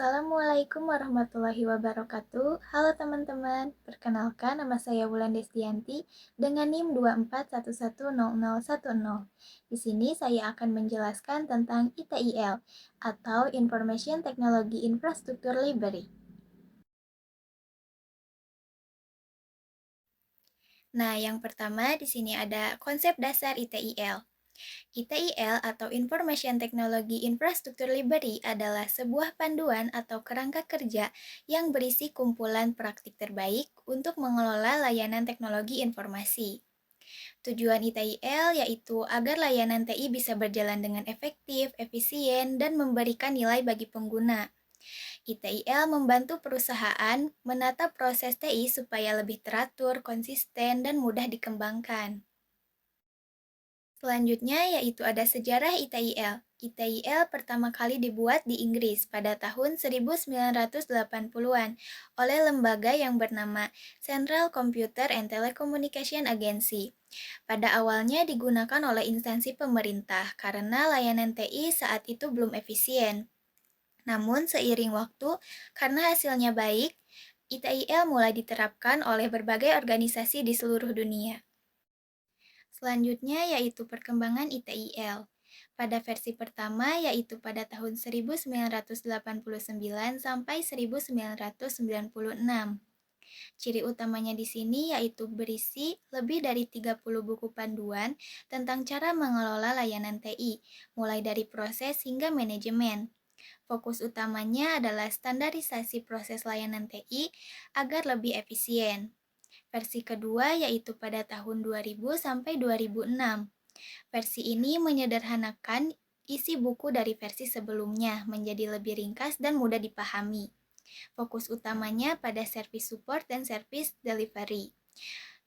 Assalamualaikum warahmatullahi wabarakatuh. Halo teman-teman, perkenalkan nama saya Wulan Destianti dengan NIM 2411010. Di sini saya akan menjelaskan tentang ITIL atau Information Technology Infrastructure Library. Nah, yang pertama di sini ada konsep dasar ITIL. ITIL atau Information Technology Infrastructure Library adalah sebuah panduan atau kerangka kerja yang berisi kumpulan praktik terbaik untuk mengelola layanan teknologi informasi. Tujuan ITIL yaitu agar layanan TI bisa berjalan dengan efektif, efisien, dan memberikan nilai bagi pengguna. ITIL membantu perusahaan menata proses TI supaya lebih teratur, konsisten, dan mudah dikembangkan. Selanjutnya yaitu ada sejarah ITIL. ITIL pertama kali dibuat di Inggris pada tahun 1980-an oleh lembaga yang bernama Central Computer and Telecommunication Agency. Pada awalnya digunakan oleh instansi pemerintah karena layanan TI saat itu belum efisien. Namun seiring waktu, karena hasilnya baik, ITIL mulai diterapkan oleh berbagai organisasi di seluruh dunia. Selanjutnya yaitu perkembangan ITIL. Pada versi pertama yaitu pada tahun 1989 sampai 1996. Ciri utamanya di sini yaitu berisi lebih dari 30 buku panduan tentang cara mengelola layanan TI, mulai dari proses hingga manajemen. Fokus utamanya adalah standarisasi proses layanan TI agar lebih efisien. Versi kedua yaitu pada tahun 2000 sampai 2006. Versi ini menyederhanakan isi buku dari versi sebelumnya menjadi lebih ringkas dan mudah dipahami. Fokus utamanya pada service support dan service delivery.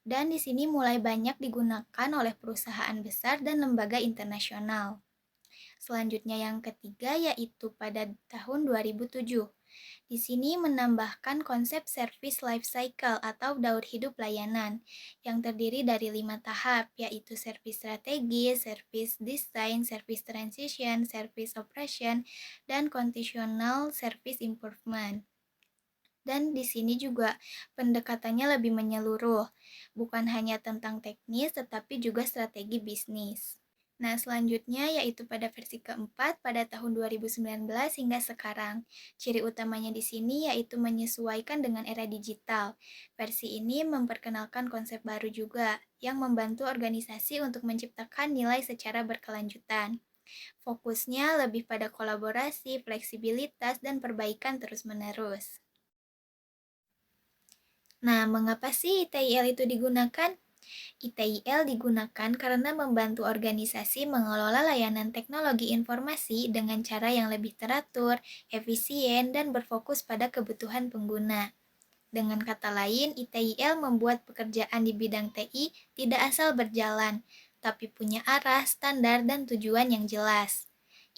Dan di sini mulai banyak digunakan oleh perusahaan besar dan lembaga internasional. Selanjutnya yang ketiga yaitu pada tahun 2007. Di sini menambahkan konsep service life cycle atau daur hidup layanan yang terdiri dari 5 tahap, yaitu service strategi, service design, service transition, service operation, dan conditional service improvement. Dan di sini juga pendekatannya lebih menyeluruh, bukan hanya tentang teknis tetapi juga strategi bisnis. Nah, selanjutnya yaitu pada versi keempat pada tahun 2019 hingga sekarang. Ciri utamanya di sini yaitu menyesuaikan dengan era digital. Versi ini memperkenalkan konsep baru juga yang membantu organisasi untuk menciptakan nilai secara berkelanjutan. Fokusnya lebih pada kolaborasi, fleksibilitas, dan perbaikan terus-menerus. Nah, mengapa sih ITIL itu digunakan? ITIL digunakan karena membantu organisasi mengelola layanan teknologi informasi dengan cara yang lebih teratur, efisien, dan berfokus pada kebutuhan pengguna. Dengan kata lain, ITIL membuat pekerjaan di bidang TI tidak asal berjalan, tapi punya arah, standar, dan tujuan yang jelas.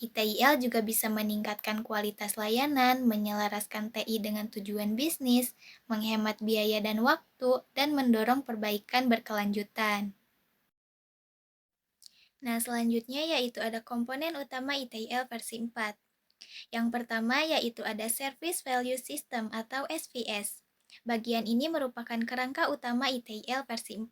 ITIL juga bisa meningkatkan kualitas layanan, menyelaraskan TI dengan tujuan bisnis, menghemat biaya dan waktu, dan mendorong perbaikan berkelanjutan. Nah, selanjutnya yaitu ada komponen utama ITIL versi 4. Yang pertama yaitu ada Service Value System atau SVS. Bagian ini merupakan kerangka utama ITIL versi 4.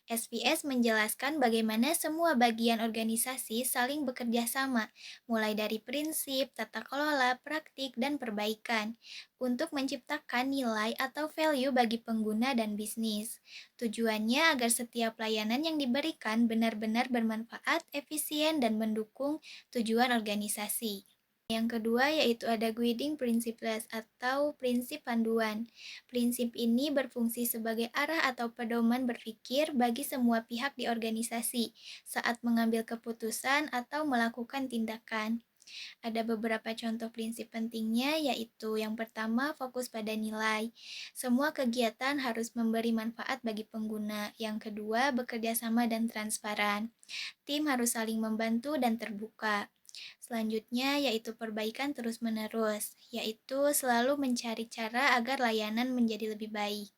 SVS menjelaskan bagaimana semua bagian organisasi saling bekerja sama, mulai dari prinsip, tata kelola, praktik, dan perbaikan, untuk menciptakan nilai atau value bagi pengguna dan bisnis. Tujuannya agar setiap layanan yang diberikan benar-benar bermanfaat, efisien, dan mendukung tujuan organisasi. Yang kedua yaitu ada guiding principles atau prinsip panduan. Prinsip ini berfungsi sebagai arah atau pedoman berpikir bagi semua pihak di organisasi saat mengambil keputusan atau melakukan tindakan. Ada beberapa contoh prinsip pentingnya yaitu yang pertama fokus pada nilai. Semua kegiatan harus memberi manfaat bagi pengguna. Yang kedua bekerja sama dan transparan. Tim harus saling membantu dan terbuka. Selanjutnya yaitu perbaikan terus-menerus, yaitu selalu mencari cara agar layanan menjadi lebih baik.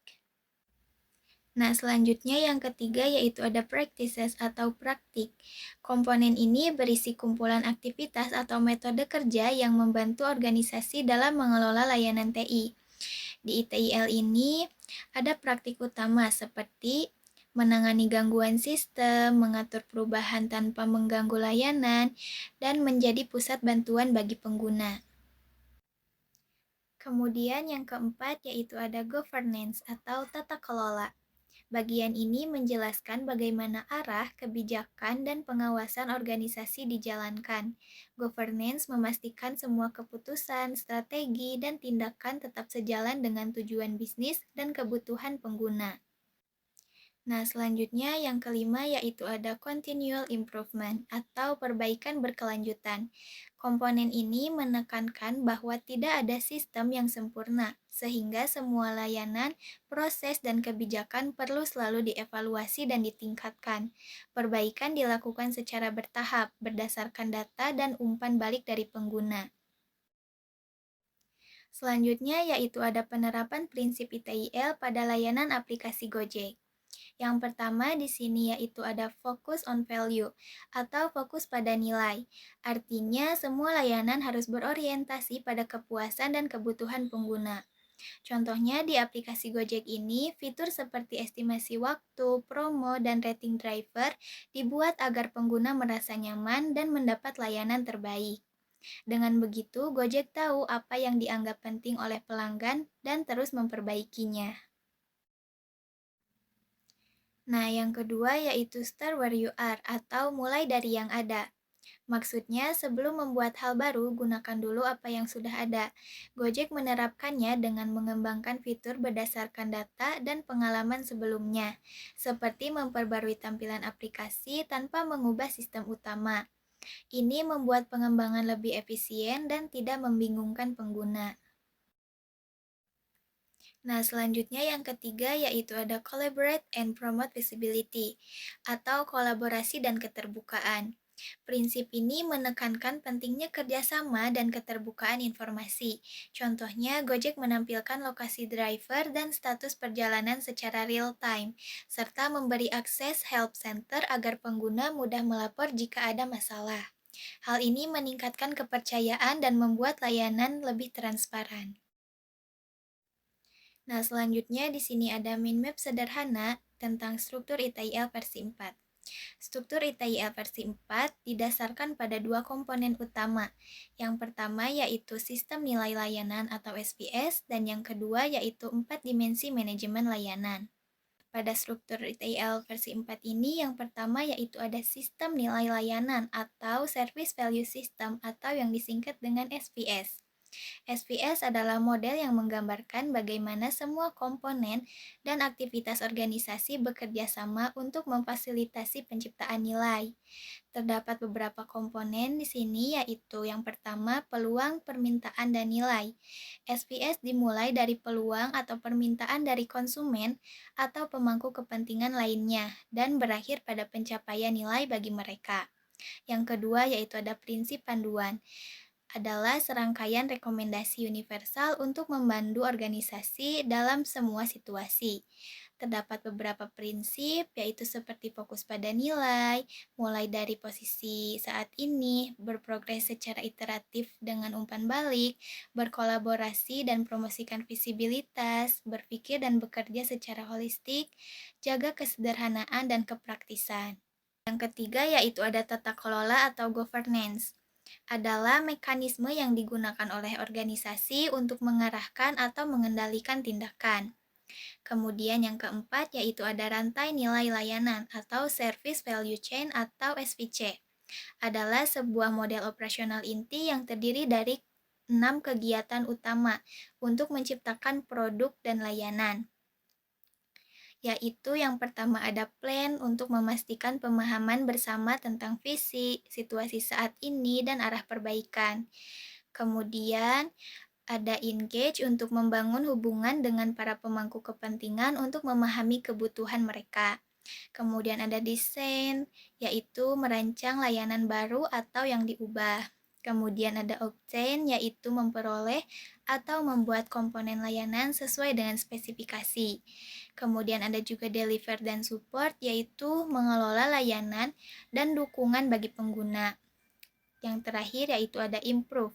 Nah, selanjutnya yang ketiga yaitu ada practices atau praktik. Komponen ini berisi kumpulan aktivitas atau metode kerja yang membantu organisasi dalam mengelola layanan TI. Di ITIL ini ada praktik utama seperti menangani gangguan sistem, mengatur perubahan tanpa mengganggu layanan, dan menjadi pusat bantuan bagi pengguna. Kemudian yang keempat yaitu ada governance atau tata kelola. Bagian ini menjelaskan bagaimana arah, kebijakan, dan pengawasan organisasi dijalankan. Governance memastikan semua keputusan, strategi, dan tindakan tetap sejalan dengan tujuan bisnis dan kebutuhan pengguna. Nah, selanjutnya yang kelima yaitu ada continual improvement atau perbaikan berkelanjutan. Komponen ini menekankan bahwa tidak ada sistem yang sempurna, sehingga semua layanan, proses, dan kebijakan perlu selalu dievaluasi dan ditingkatkan. Perbaikan dilakukan secara bertahap, berdasarkan data dan umpan balik dari pengguna. Selanjutnya yaitu ada penerapan prinsip ITIL pada layanan aplikasi Gojek. Yang pertama di sini yaitu ada focus on value atau fokus pada nilai. Artinya semua layanan harus berorientasi pada kepuasan dan kebutuhan pengguna. Contohnya di aplikasi Gojek ini, fitur seperti estimasi waktu, promo, dan rating driver dibuat agar pengguna merasa nyaman dan mendapat layanan terbaik. Dengan begitu, Gojek tahu apa yang dianggap penting oleh pelanggan dan terus memperbaikinya. Nah, yang kedua yaitu start where you are atau mulai dari yang ada. Maksudnya, sebelum membuat hal baru, gunakan dulu apa yang sudah ada. Gojek menerapkannya dengan mengembangkan fitur berdasarkan data dan pengalaman sebelumnya, seperti memperbarui tampilan aplikasi tanpa mengubah sistem utama. Ini membuat pengembangan lebih efisien dan tidak membingungkan pengguna. Nah, selanjutnya yang ketiga yaitu ada collaborate and promote visibility atau kolaborasi dan keterbukaan. Prinsip ini menekankan pentingnya kerjasama dan keterbukaan informasi. Contohnya, Gojek menampilkan lokasi driver dan status perjalanan secara real-time, serta memberi akses help center agar pengguna mudah melapor jika ada masalah. Hal ini meningkatkan kepercayaan dan membuat layanan lebih transparan. Nah, selanjutnya di sini ada mind map sederhana tentang struktur ITIL versi 4. Struktur ITIL versi 4 didasarkan pada dua komponen utama. Yang pertama yaitu sistem nilai layanan atau SPS dan yang kedua yaitu 4 dimensi manajemen layanan. Pada struktur ITIL versi 4 ini yang pertama yaitu ada sistem nilai layanan atau Service Value System atau yang disingkat dengan SPS. SPS adalah model yang menggambarkan bagaimana semua komponen dan aktivitas organisasi bekerja sama untuk memfasilitasi penciptaan nilai. Terdapat beberapa komponen di sini yaitu yang pertama peluang, permintaan, dan nilai. SPS dimulai dari peluang atau permintaan dari konsumen atau pemangku kepentingan lainnya dan berakhir pada pencapaian nilai bagi mereka. Yang kedua yaitu ada prinsip panduan adalah serangkaian rekomendasi universal untuk membantu organisasi dalam semua situasi. Terdapat beberapa prinsip, yaitu seperti fokus pada nilai, mulai dari posisi saat ini, berprogres secara iteratif dengan umpan balik, berkolaborasi dan promosikan visibilitas, berpikir dan bekerja secara holistik, jaga kesederhanaan dan kepraktisan. Yang ketiga yaitu ada tata kelola atau governance adalah mekanisme yang digunakan oleh organisasi untuk mengarahkan atau mengendalikan tindakan. Kemudian yang keempat yaitu ada rantai nilai layanan atau Service Value Chain atau SVC. Adalah sebuah model operasional inti yang terdiri dari 6 kegiatan utama untuk menciptakan produk dan layanan. Yaitu yang pertama ada plan untuk memastikan pemahaman bersama tentang visi, situasi saat ini, dan arah perbaikan. Kemudian ada engage untuk membangun hubungan dengan para pemangku kepentingan untuk memahami kebutuhan mereka. Kemudian ada desain, yaitu merancang layanan baru atau yang diubah. Kemudian ada obtain, yaitu memperoleh atau membuat komponen layanan sesuai dengan spesifikasi. Kemudian ada juga deliver dan support, yaitu mengelola layanan dan dukungan bagi pengguna. Yang terakhir yaitu ada improve,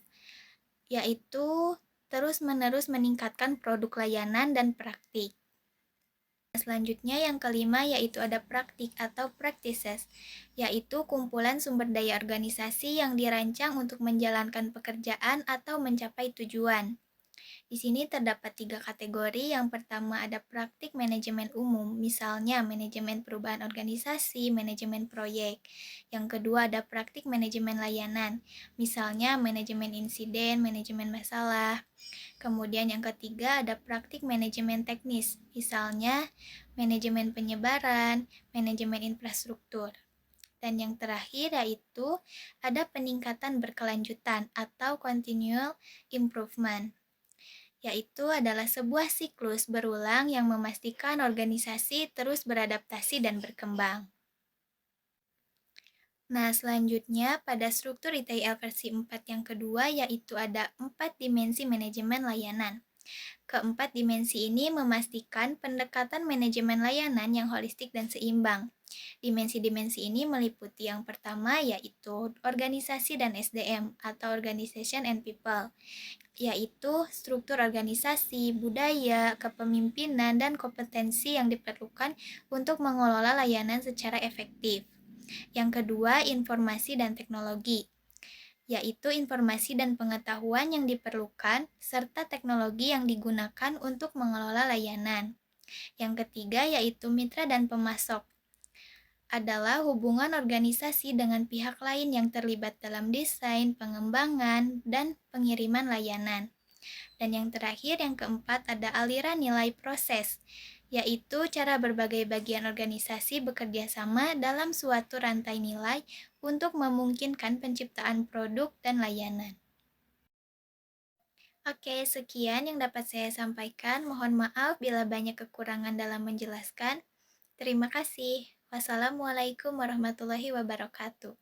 yaitu terus-menerus meningkatkan produk layanan dan praktik. Selanjutnya yang kelima yaitu ada praktik atau practices, yaitu kumpulan sumber daya organisasi yang dirancang untuk menjalankan pekerjaan atau mencapai tujuan. Di sini terdapat 3 kategori. Yang pertama ada praktik manajemen umum, misalnya manajemen perubahan organisasi, manajemen proyek. Yang kedua ada praktik manajemen layanan, misalnya manajemen insiden, manajemen masalah. Kemudian yang ketiga ada praktik manajemen teknis, misalnya manajemen penyebaran, manajemen infrastruktur. Dan yang terakhir yaitu ada peningkatan berkelanjutan atau continual improvement, yaitu adalah sebuah siklus berulang yang memastikan organisasi terus beradaptasi dan berkembang. Nah, selanjutnya pada struktur ITIL versi 4 yang kedua yaitu ada 4 dimensi manajemen layanan. Keempat dimensi ini memastikan pendekatan manajemen layanan yang holistik dan seimbang. Dimensi-dimensi ini meliputi yang pertama yaitu organisasi dan SDM atau Organization and People, yaitu struktur organisasi, budaya, kepemimpinan, dan kompetensi yang diperlukan untuk mengelola layanan secara efektif. Yang kedua, informasi dan teknologi, yaitu informasi dan pengetahuan yang diperlukan serta teknologi yang digunakan untuk mengelola layanan. Yang ketiga, yaitu mitra dan pemasok, adalah hubungan organisasi dengan pihak lain yang terlibat dalam desain, pengembangan, dan pengiriman layanan. Dan yang terakhir, yang keempat, ada aliran nilai proses, yaitu cara berbagai bagian organisasi bekerja sama dalam suatu rantai nilai untuk memungkinkan penciptaan produk dan layanan. Oke, sekian yang dapat saya sampaikan. Mohon maaf bila banyak kekurangan dalam menjelaskan. Terima kasih. Wassalamualaikum warahmatullahi wabarakatuh.